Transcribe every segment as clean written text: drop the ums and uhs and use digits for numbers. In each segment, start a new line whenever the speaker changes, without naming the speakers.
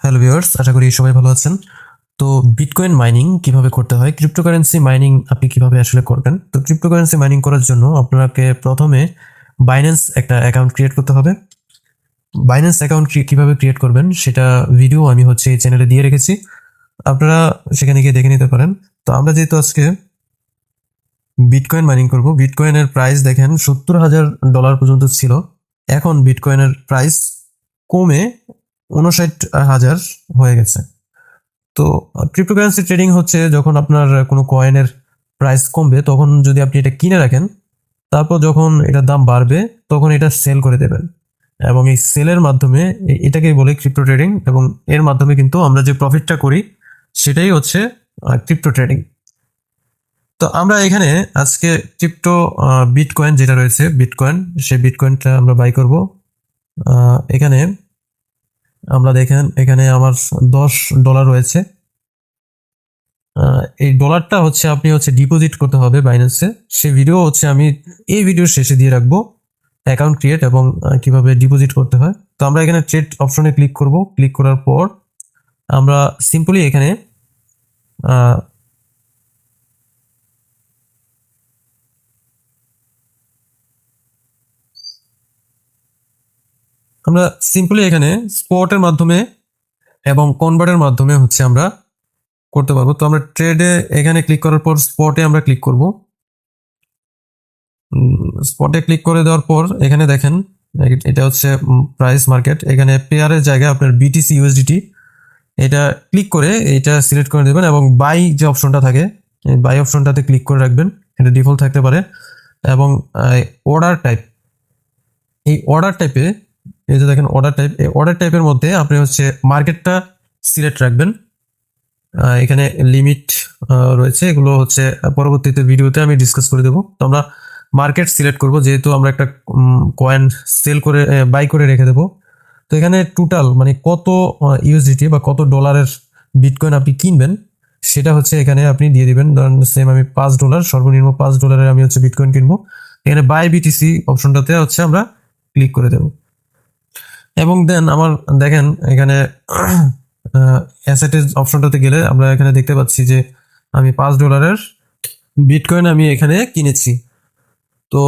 Hello viewers, আশা করি সবাই ভালো আছেন। তো বিটকয়েন মাইনিং কিভাবে করতে হয়, ক্রিপ্টোকারেন্সি মাইনিং আপনি কিভাবে আসলে করবেন? তো ক্রিপ্টোকারেন্সি মাইনিং করার জন্য আপনাকে প্রথমে বাইন্যান্স একটা অ্যাকাউন্ট ক্রিয়েট করতে হবে। বাইন্যান্স অ্যাকাউন্ট কিভাবে ক্রিয়েট করবেন সেটা ভিডিও আমি এই চ্যানেলে দিয়ে রেখেছি, আপনারা সেখানে গিয়ে দেখে নিতে পারেন। তো আমরা যেহেতু আজকে বিটকয়েন মাইনিং করব, বিটকয়েনের প্রাইস দেখেন $70,000 পর্যন্ত ছিল। এখন বিটকয়েনের প্রাইস কমে 59,000 হয়ে গেছে। তো ক্রিপ্টোকারেন্সি ট্রেডিং হচ্ছে যখন আপনার কোনো কয়েনের প্রাইস কমবে তখন যদি আপনি এটা কিনে রাখেন, তারপর যখন এটার দাম বাড়বে তখন এটা সেল করে দেবেন, এবং এই সেলের মাধ্যমে এটাকেই বলে ক্রিপ্টো ট্রেডিং, এবং এর মাধ্যমে কিন্তু আমরা যে প্রফিটটা করি সেটাই হচ্ছে ক্রিপ্টো ট্রেডিং। তো আমরা এখানে আজকে ক্রিপ্টো বিটকয়েন যেটা রয়েছে বিটকয়েন, সেই বিটকয়েনটা আমরা বাই করব। এখানে আমরা দেখেন এখানে আমার $10 রয়েছে। এই ডলারটা হচ্ছে আপনি ডিপোজিট করতে হবে বাইন্যান্সে। সে ভিডিও আমি এই ভিডিওর শেষে দিয়ে রাখবো, অ্যাকাউন্ট ক্রিয়েট এবং কিভাবে ডিপোজিট করতে হয়। তো আমরা এখানে ট্রেড অপশনে ক্লিক করব। ক্লিক করার পর আমরা সিম্পলি এখানে আহ, আমরা সিম্পলি এখানে স্পটের মাধ্যমে এবং কনভার্টের মাধ্যমে আমরা করতে পারবো। তো আমরা ট্রেডে এখানে ক্লিক করার পর স্পটে আমরা ক্লিক করব। স্পটে ক্লিক করে দেওয়ার পর এখানে দেখেন এটা হচ্ছে প্রাইস মার্কেট। এখানে পেয়ারের জায়গায় আপনার বিটিসি ইউএসডিটি এটা ক্লিক করে এটা সিলেক্ট করে দেবেন, এবং বাই যে অপশনটা থাকে এই বাই অপশনটাতে ক্লিক করে রাখবেন। এটা ডিফল্ট থাকতে পারে। এবং অর্ডার টাইপ, এই অর্ডার টাইপে এই যে দেখেন অর্ডার টাইপ, এই অর্ডার টাইপের মধ্যে আপনি মার্কেটটা সিলেক্ট রাখবেন। এখানে লিমিট রয়েছে, এগুলো পরবর্তীতে ভিডিওতে আমি ডিসকাস করে দেবো। তো আমরা মার্কেট সিলেক্ট করব, যেহেতু আমরা একটা কয়েন সেল করে বাই করে রেখে দেবো। তো এখানে টোটাল মানে কত ইউএসডিটি বা কত ডলারের বিটকয়েন আপনি কিনবেন সেটা এখানে আপনি দিয়ে দিবেন। ধরেন সেম আমি $5, সর্বনিম্ন $5 আমি বিটকয়েন কিনবো। এখানে বাই বিটিসি অপশনটাতে আমরা ক্লিক করে দেবো, এবং দেন আমার দেখেন এখানে অ্যাসেটের অপশনটাতে গেলে আমরা এখানে দেখতে পাচ্ছি যে আমি $5 বিটকয়েন আমি এখানে কিনেছি। তো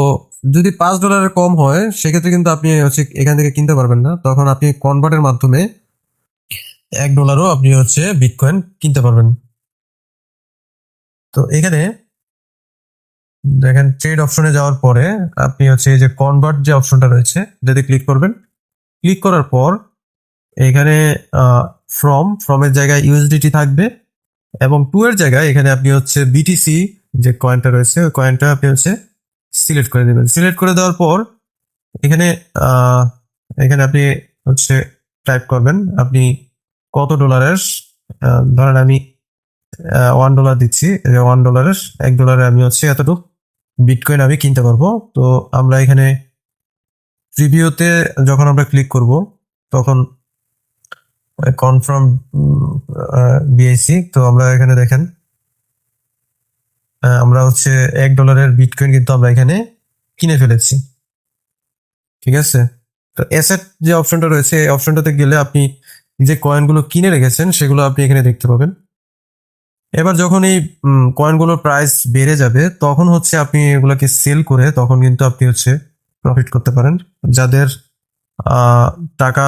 যদি $5 কম হয় সেক্ষেত্রে কিন্তু আপনি এখান থেকে কিনতে পারবেন না, তখন আপনি কনভার্টের মাধ্যমে $1 আপনি বিটকয়েন কিনতে পারবেন। তো এখানে দেখেন ট্রেড অপশনে যাওয়ার পরে আপনি এই যে কনভার্ট যে অপশনটা রয়েছে এটাতে ক্লিক করবেন। ক্লিক করার পর এখানে ফ্রমের জায়গায় ইউএসডিটি থাকবে, এবং টু এর জায়গায় এখানে আপনি বিটিসি যে কয়েনটা রয়েছে ওই কয়েনটা আপনি সিলেক্ট করে দেবেন। সিলেক্ট করে দেওয়ার পর এখানে আহ, এখানে আপনি টাইপ করবেন আপনি কত ডলারের, ধরেন আমি $1 দিচ্ছি। $1, $1 আমি এতটুকু বিটকয়েন আমি কিনতে পারবো। তো আমরা এখানে প্রিভিউতে যখন আমরা ক্লিক করব তখন কনফার্ম বিআইসি, তো আমরা এখানে দেখেন আমরা $1 বিটকয়েন কিন্তু আমরা এখানে কিনে ফেলেছি। ঠিক আছে। তো অ্যাসেট যে অপশনটা রয়েছে এই অপশনটাতে গেলে আপনি যে কয়েনগুলো কিনে রেখেছেন সেগুলো আপনি এখানে দেখতে পাবেন। এবার যখন এই কয়েনগুলোর প্রাইস বেড়ে যাবে তখন আপনি এগুলোকে সেল করে তখন কিন্তু আপনি প্রফিট করতে পারেন। যাদের আহ, টাকা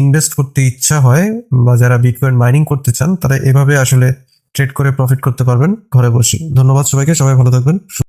ইনভেস্ট করতে ইচ্ছা হয় বা যারা বিটকয়েন মাইনিং করতে চান তারা এভাবে আসলে ট্রেড করে প্রফিট করতে পারবেন ঘরে বসে। ধন্যবাদ সবাইকে, সবাই ভালো থাকবেন।